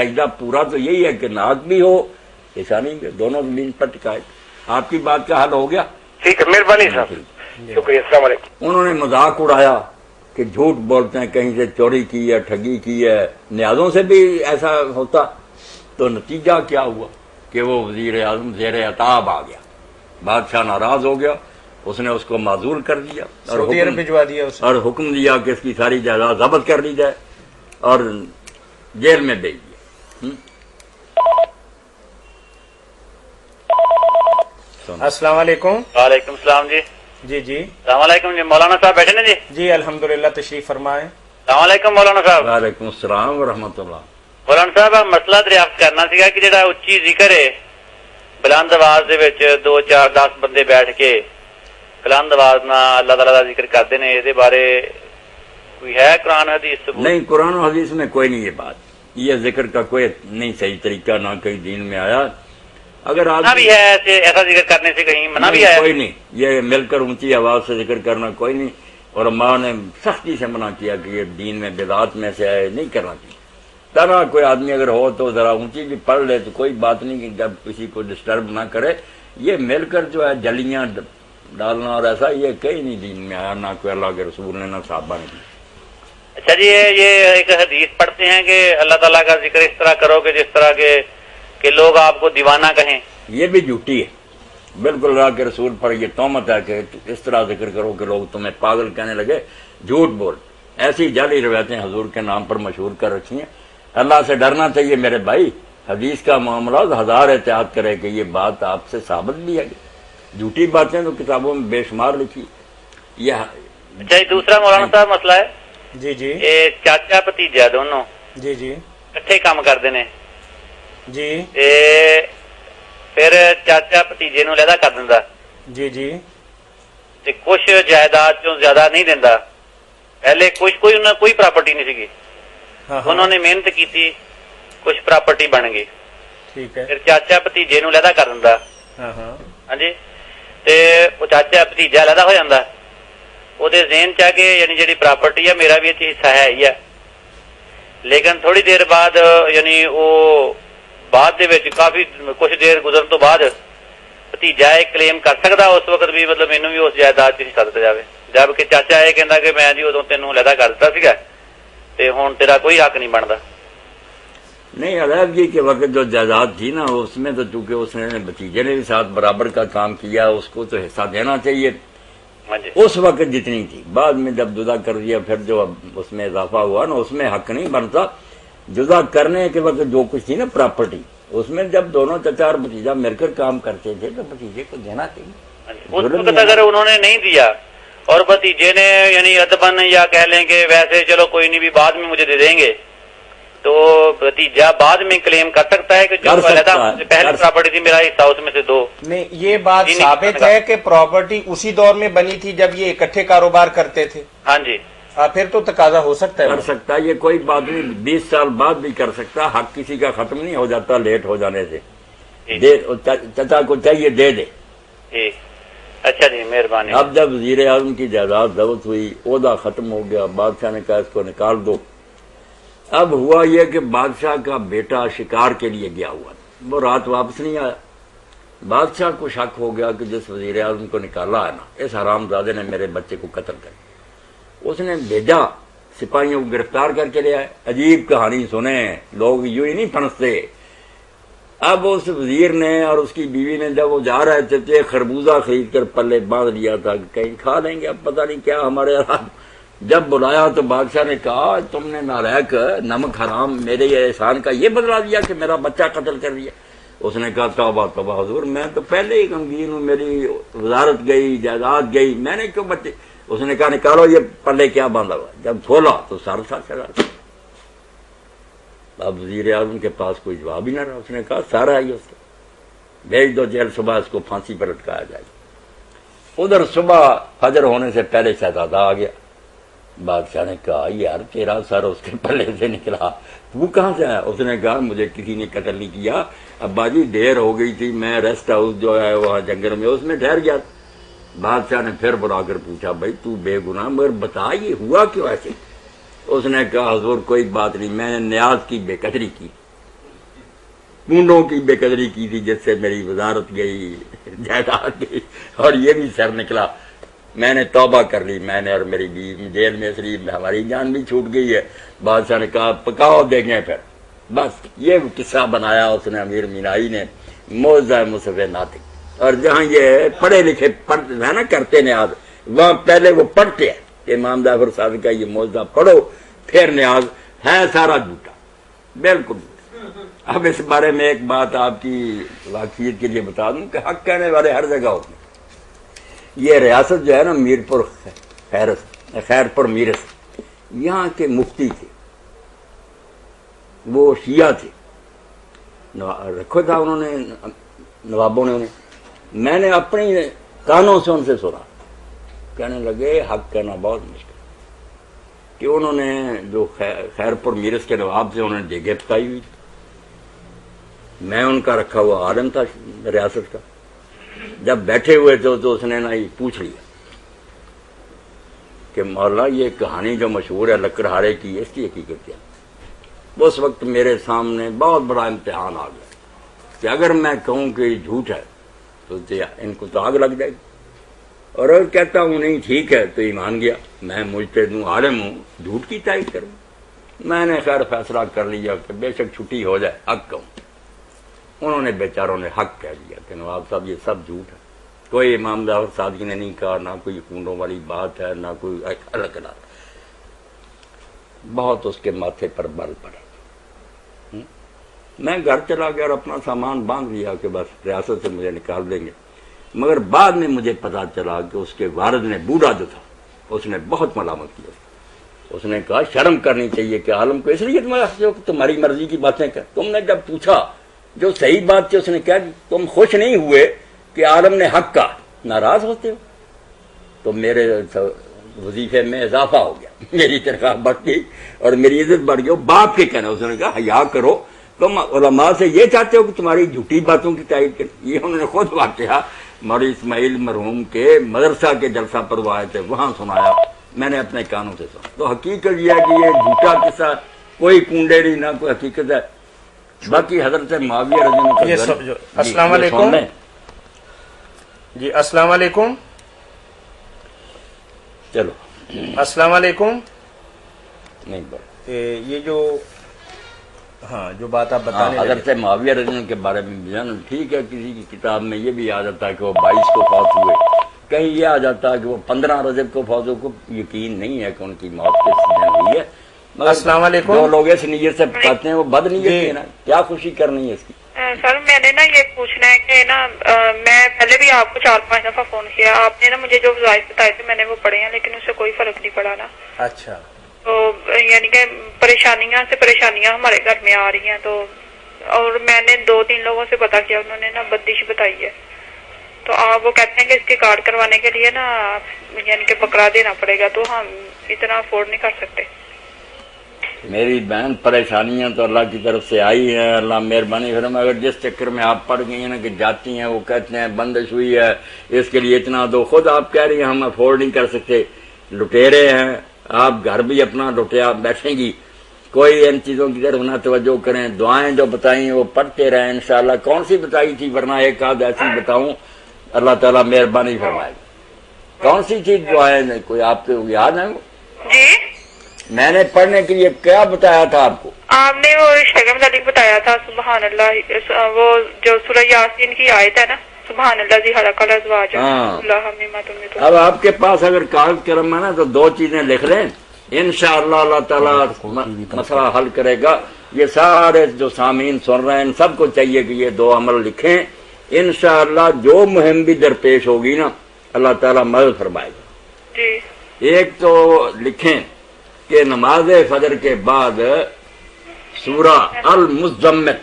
سجدہ پورا تو یہی ہے کہ ناک بھی ہو پیشانی بھی، دونوں زمین پر ٹکائے۔ آپ کی بات کا حل ہو گیا؟ ٹھیک ہے، مہربانی صاحب، شکریہ، السلام علیکم۔ انہوں نے مذاق اڑایا کہ جھوٹ بولتے ہیں، کہیں سے چوری کی ہے، ٹھگی کی ہے، نیازوں سے بھی ایسا ہوتا، تو نتیجہ کیا ہوا کہ وہ وزیر اعظم زیر عتاب آ گیا، بادشاہ ناراض ہو گیا، اس نے اس کو معزول کر دیا سعودی عرب بھجوا دیا اسے، اور حکم دیا کہ اس کی ساری جائیداد ضبط کر لی جائے اور جیل میں بھیج دیا۔ السلام علیکم۔ وعلیکم السلام جی۔ جی السلام علیکم جی، مولانا صاحب بیٹھے نا جی؟ جی الحمدللہ، تشریف فرمائیں۔ السلام علیکم مولانا صاحب۔ وعلیکم السلام ورحمۃ اللہ۔ مولانا صاحب مسئلہ دریافت کرنا سیگا کہ جڑا اچھی ذکر ہے بلند آواز دے وچ 2 4 10 بندے بیٹھ کے بلند آواز نال اللہ تعالی دا ذکر کرتے ہیں، اس بارے کوئی ہے قرآن حدیث ثبوت؟ نہیں، قرآن و حدیث میں کوئی نہیں یہ بات، یہ ذکر کا کوئی نہیں صحیح طریقہ، نہ کہیں دین میں آیا۔ اگر منع بھی ہے ایسا ذکر کرنے سے، کہیں منع بھی ہے؟ کوئی نہیں، یہ مل کر اونچی آواز سے ذکر کرنا کوئی نہیں، اور ماں نے سختی سے منع کیا کہ یہ دین میں بدعات میں سے ہے، نہیں کرنا چاہیے۔ طرح کوئی آدمی اگر ہو تو ذرا اونچی بھی پڑھ لے تو کوئی بات نہیں، کہ جب کسی کو ڈسٹرب نہ کرے۔ یہ مل کر جو ہے جلیاں ڈالنا اور ایسا، یہ کہیں نہیں دین میں آیا، نہ کوئی اللہ کے رسول نے، نہ صحابہ نے کی۔ اچھا جی، یہ ایک حدیث پڑھتے ہیں کہ اللہ تعالیٰ کا ذکر اس طرح کرو کہ جس طرح کے کہ لوگ آپ کو دیوانہ کہیں، یہ بھی جھوٹی ہے، بالکل اللہ کے رسول پر یہ تہمت ہے کہ اس طرح ذکر کرو کہ لوگ تمہیں پاگل کہنے لگے، جھوٹ بول۔ ایسی جعلی روایتیں حضور کے نام پر مشہور کر رکھی ہیں۔ اللہ سے ڈرنا چاہیے میرے بھائی، حدیث کا معاملہ ہزار احتیاط کرے کہ یہ بات آپ سے ثابت بھی ہے، جھوٹی باتیں تو کتابوں میں بے شمار لکھی۔ یہ اچھا جی، دوسرا مولانا صاحب مسئلہ ہے جی یہ چاچا بھتیجا دونوں جی کٹھے کام کرتے ہیں جی پھر چاچا بھتیجے نو علیحدہ کر دیندا جی تے کچھ جائیداد چوں زیادہ نہیں دیندا۔ پہلے کوئی پراپرٹی نہیں سیگی، انہوں نے محنت کی، کچھ پراپرٹی بن گئی، ٹھیک ہے، پھر چاچا بھتیجے نو علیحدہ کر دیندا۔ ہاں جی، تے وہ چاچا بھتیجا علیحدہ ہو جاندا، وہ ذہن چاہ کے یعنی جڑی پراپرٹی ہے میرا بھی یہ حصہ ہے ہی ہے، لیکن تھوڑی دیر بعد یعنی وہ بعد دے وچ کافی کچھ دیر گزرن تو بعد بھتیجا کلیم کر سکتا اس وقت بھی، مطلب مینوں بھی اس جائیداد چ حصہ دتا جاوے، جبکہ چاچا یہ کہندا کہ میں جی ادوں تینوں علیحدہ کر دتا سیگا تے ہن تیرا کوئی حق نہیں بنتا۔ نہیں، علیحدگی کے وقت جو جائیداد تھی نا، اس میں تو چونکہ اس نے بھتیجے نے بھی ساتھ برابر کا کام کیا، اس کو تو حصہ دینا چاہیے اس وقت جتنی تھی۔ بعد میں جب جدا کر دیا پھر جو اس میں اضافہ ہوا نا، اس میں حق نہیں بنتا۔ جدا کرنے کے وقت جو کچھ تھی نا پراپرٹی، اس میں جب دونوں چچا اور بھتیجا مل کر کام کرتے تھے تو بھتیجے کو دینا چاہیے۔ اس وقت اگر انہوں نے نہیں دیا اور بھتیجے نے یعنی ادبن یا کہہ لیں کہ ویسے چلو کوئی نہیں بھی بعد میں مجھے دے دیں گے، تو بھتیجا بعد میں کلیم کر سکتا ہے کہ جو پہلی پراپرٹی تھی میرا حصہ اس میں سے دو۔ نہیں، یہ بات ثابت ہے کہ پراپرٹی اسی دور میں بنی تھی جب یہ اکٹھے کاروبار کرتے تھے۔ ہاں جی، پھر تو تقاضا ہو سکتا ہے، کر سکتا ہے، یہ کوئی بات نہیں، 20 سال بعد بھی کر سکتا۔ حق کسی کا ختم نہیں ہو جاتا لیٹ ہو جانے سے، چچا کو چاہیے دے دے۔ اچھا جی، مہربانی۔ اب جب وزیر اعظم کی جائیداد ضبط ہوئی، عہدہ ختم ہو گیا، بادشاہ نے کہا اس کو نکال دو۔ اب ہوا یہ کہ بادشاہ کا بیٹا شکار کے لیے گیا ہوا، وہ رات واپس نہیں آیا۔ بادشاہ کو شک ہو گیا کہ جس وزیر اعظم کو نکالا ہے نا، اس حرام زادے نے میرے بچے کو قتل کر دیا۔ اس نے بھیجا سپاہیوں کو گرفتار کر کے لے آئے۔ عجیب کہانی سنیں، لوگ یوں ہی نہیں پھنستے۔ اب اس وزیر نے اور اس کی بیوی نے جب وہ جا رہے تھے تو ایک خربوزہ خرید کر پلے باندھ لیا تھا کہ کہیں کھا لیں گے، اب پتہ نہیں کیا ہمارے حالات۔ جب بلایا تو بادشاہ نے کہا تم نے نالائق نمک حرام میرے یہ احسان کا یہ بدلا دیا کہ میرا بچہ قتل کر دیا۔ اس نے کہا توبہ توبہ حضور، میں تو پہلے ہی غمگین ہوں، میری وزارت گئی، جائیداد گئی، میں نے کیوں بچے؟ اس نے کہا نکالو یہ پلے کیا باندھا ہوا۔ جب کھولا تو سر ساتھ چلا۔ اب وزیر اعظم کے پاس کوئی جواب ہی نہ رہا۔ اس نے کہا سارا ہے اس کو بھیج دو جیل، صبح اس کو پھانسی پر لٹکایا جائے گا۔ ادھر صبح فجر ہونے سے پہلے شہزادہ آ گیا۔ بادشاہ نے کہا یار تیرا سر اس کے پلے سے نکلا، تو کہاں سے آیا؟ اس نے کہا مجھے کسی نے قتل نہیں کیا، ابا جی دیر ہو گئی تھی، میں ریسٹ ہاؤس جو ہے وہاں جنگل میں اس میں ٹھہر گیا۔ بادشاہ نے پھر بلا کر پوچھا بھائی تو بے گناہ، مگر بتا یہ ہوا کیوں ایسے؟ اس نے کہا حضور کوئی بات نہیں، میں نے نیاز کی بے قدری کی، کنڈوں کی بے قدری کی تھی جس سے میری وزارت گئی، جائیداد گئی، اور یہ بھی سر نکلا۔ میں نے توبہ کر لی، میں نے اور میری بیوی جیل میں اس لیے ہماری جان بھی چھوٹ گئی ہے۔ بادشاہ نے کہا پکاؤ دیکھیں پھر، بس یہ قصہ بنایا اس نے امیر مینائی نے، موعظہ مصحف ناطق۔ اور جہاں یہ پڑھے لکھے ہے نا کرتے نیاز، وہاں پہلے وہ پڑھتے ہیں کہ امام جعفر صادق کا یہ موعظہ پڑھو پھر نیاز، ہے سارا جھوٹا، بالکل۔ اب اس بارے میں ایک بات آپ کی واقفیت کے لیے بتا دوں کہ حق کہنے والے ہر جگہ ہوتے ہیں۔ یہ ریاست جو ہے نا میرپور خیرپور میرس، یہاں کے مفتی تھے، وہ شیعہ تھے، رکھا تھا انہوں نے نوابوں نے انہیں، میں نے اپنی کانوں سے ان سے سنا، کہنے لگے حق کہنا بہت مشکل کہ انہوں نے جو خیرپور میرس کے نواب تھے انہوں نے جگہ پکائی ہوئی تھی۔ میں ان کا رکھا ہوا عالم تھا ریاست کا، جب بیٹھے ہوئے تھے تو اس نے نا یہ پوچھ لیا کہ مولانا یہ کہانی جو مشہور ہے لکڑہارے کی، اس کی حقیقت کیا؟ اس وقت میرے سامنے بہت بڑا امتحان آ گیا کہ اگر میں کہوں کہ یہ جھوٹ ہے تو ان کو تو آگ لگ جائے گی، اور اگر کہتا ہوں نہیں ٹھیک ہے تو ایمان گیا، میں مجتہد ہوں، عالم ہوں، جھوٹ کی تائید کروں۔ میں نے خیر فیصلہ کر لیا کہ بے شک چھٹی ہو جائے، حق کہوں۔ انہوں نے بیچاروں نے حق کہہ دیا کہ نواب صاحب یہ سب جھوٹ ہے، کوئی امام جعفر صادق نے نہیں کہا، نہ کوئی کنڈوں والی بات ہے، نہ کوئی الگ الگ۔ بہت اس کے ماتھے پر بل پڑا۔ میں گھر چلا گیا اور اپنا سامان باندھ لیا کہ بس ریاست سے مجھے نکال دیں گے، مگر بعد میں مجھے پتا چلا کہ اس کے والد نے، بوڑھا جو تھا، اس نے بہت ملامت کیا۔ اس نے کہا شرم کرنی چاہیے کہ عالم کو اس لیے تمہاری مرضی کی باتیں کر، تم نے جب پوچھا جو صحیح بات تھی اس نے کہا تم خوش نہیں ہوئے کہ عالم نے حق کہا، ناراض ہوتے ہو، تو میرے وظیفے میں اضافہ ہو گیا، میری تنخواہ بڑھ گئی اور میری عزت بڑھ گئی۔ باپ کے کہنا، اس نے کہا حیا کرو، تم علماء سے یہ چاہتے ہو کہ تمہاری جھوٹی باتوں کی تائید کریں؟ یہ انہوں نے خود واقعہ مولوی اسماعیل مرحوم کے مدرسہ کے جلسہ پر وہ آئے تھے، وہاں سنایا، میں نے اپنے کانوں سے سنا۔ تو حقیقت یہ ہے کہ یہ جھوٹا قصہ کوئی کنڈے نہیں، نہ کوئی حقیقت ہے۔ باقی حضرت معاویہ رضی اللہ عنہ۔ السلام علیکم جی، السلام علیکم، چلو السلام علیکم۔ نہیں بات یہ جو جو بات آپ بتانے حضرت معاویہ رضی اللہ عنہ کے بارے میں ٹھیک ہے، کسی کی کتاب میں یہ بھی آ جاتا ہے کہ وہ 22 کو فوت ہوئے، کہیں یہ آ جاتا ہے کہ وہ 15 رجب کو فوت ہوئے، کو یقین نہیں ہے کہ ان کی موت کس دن ہوئی ہے۔ السلام علیکم۔ جو لوگ اس نیت سے کہتے ہیں وہ بد نیت ہے نا، کیا خوشی کرنی ہے اس کی؟ سر میں نے نا یہ پوچھنا ہے کہ نا میں پہلے بھی آپ کو 4-5 دفعہ فون کیا، آپ نے نا مجھے جو وظائف بتائے تھے میں نے وہ پڑھے ہیں، لیکن اس سے کوئی فرق نہیں پڑا نا۔ اچھا، تو یعنی کہ پریشانیاں ہمارے گھر میں آ رہی ہیں، تو اور میں نے 2-3 لوگوں سے پتا کیا، انہوں نے نا بدش بتائی ہے، تو آپ وہ کہتے ہیں کہ اس کے کارڈ کروانے کے لیے نا یعنی کہ بکرا دینا پڑے گا، تو ہم اتنا افورڈ نہیں کر سکتے۔ میری بہن پریشانیاں تو اللہ کی طرف سے آئی ہیں، اللہ مہربانی فرمائے، اگر جس چکر میں آپ پڑ گئی ہیں نا کہ جاتی ہیں، وہ کہتے ہیں بندش ہوئی ہے اس کے لیے اتنا دو، خود آپ کہہ رہی ہیں ہم افورڈ نہیں کر سکتے، لٹیرے ہیں آپ، گھر بھی اپنا لٹیا بیٹھیں گی، کوئی ان چیزوں کی طرف نہ توجہ کریں، دعائیں جو بتائیں وہ پڑھتے رہیں انشاءاللہ۔ کون سی بتائی تھی؟ ورنہ ایک آدھ ایسی بتاؤں، اللہ تعالیٰ مہربانی فرمائے گا۔ کون سی چیز دعائیں کوئی آپ کو یاد ہے؟ جی میں نے پڑھنے کے لیے کیا بتایا تھا آپ کو؟ آپ نے وہ رشتے کے متعلق بتایا تھا، سبحان اللہ، وہ جو سورہ یاسین کی آیت ہے نا، سبحان اللہ جی خلق الازواج اللہ مما تنبت۔ اب آپ کے پاس اگر کاغذ قلم ہے نا تو 2 چیزیں لکھ لیں، انشاءاللہ اللہ تعالیٰ مسئلہ حل کرے گا۔ یہ سارے جو سامعین سن رہے ہیں ان سب کو چاہیے کہ یہ 2 عمل لکھیں، انشاءاللہ جو مہم بھی درپیش ہوگی نا اللہ تعالیٰ مدد فرمائے گا۔ جی ایک تو لکھیں کہ نماز فجر کے بعد سورہ المزمل